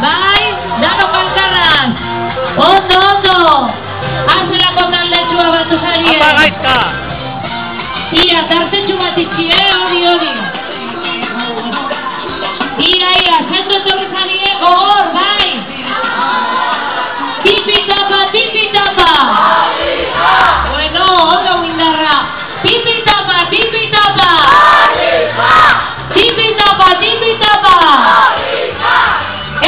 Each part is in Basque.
bai, dano kalkarraz. Ondo, ondo. Hazelako taldetxua batu zarien. Apa gaizka! Ia, tartetxu bat itxi, hori. Ia, zendo etorri zarien, gogor, bai. Tipi-tapa! Bueno, ondo indarra. Tipi-tapa! Tipi-tapa!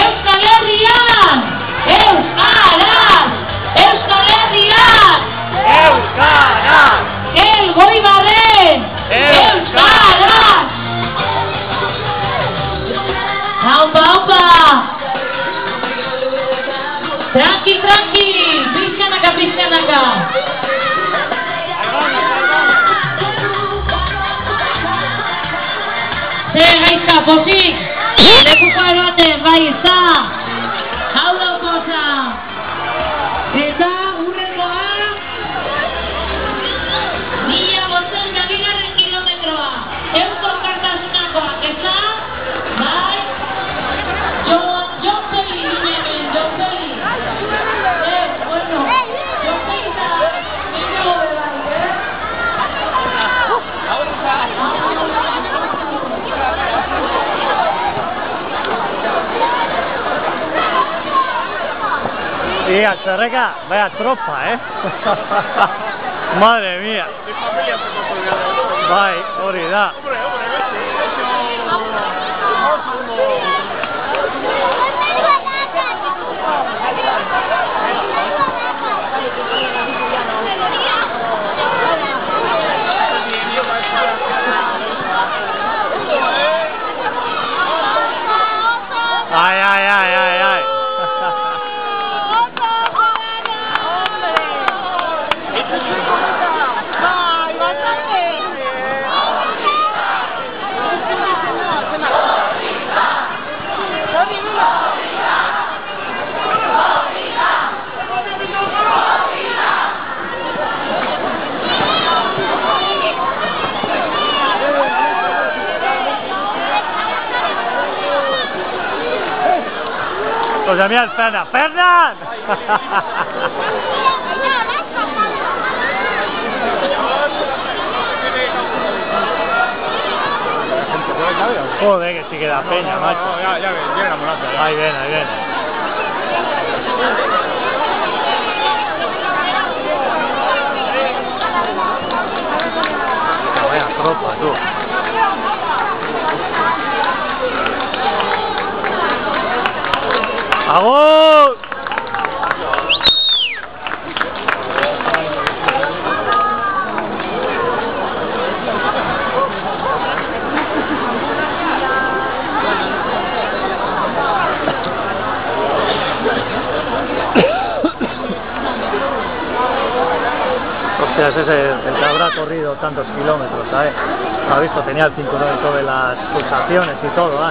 Euskal Herrian! Euskaraz! Elgoibarren! Euskaraz! Aupa! Tranqui! Pizkanaka! Gaizka, pozik! Lekuko eroaten, bai, ezta! Hau daukoza! Eta urrengoa! 1500 kilometroa! Eusko Kartasunakoak, ezta? Bai? Jon Peli ginen, Jon Peli! Bueno, Jon Peli eta gero bai, Y Alzarreca, vaya tropa, Madre mía. Bai, hori da. Ay. Pues llamé al ¡Fernan! Joder, que sí que da peña, macho. Ya viene la ambulancia. Ahí viene. Vaya tropa, tú. ¡Vamos! Hostias, el que habrá corrido tantos kilómetros, ¿sabes? Ha visto, tenía el cinturón y todo de las pulsaciones y todo, ¿eh?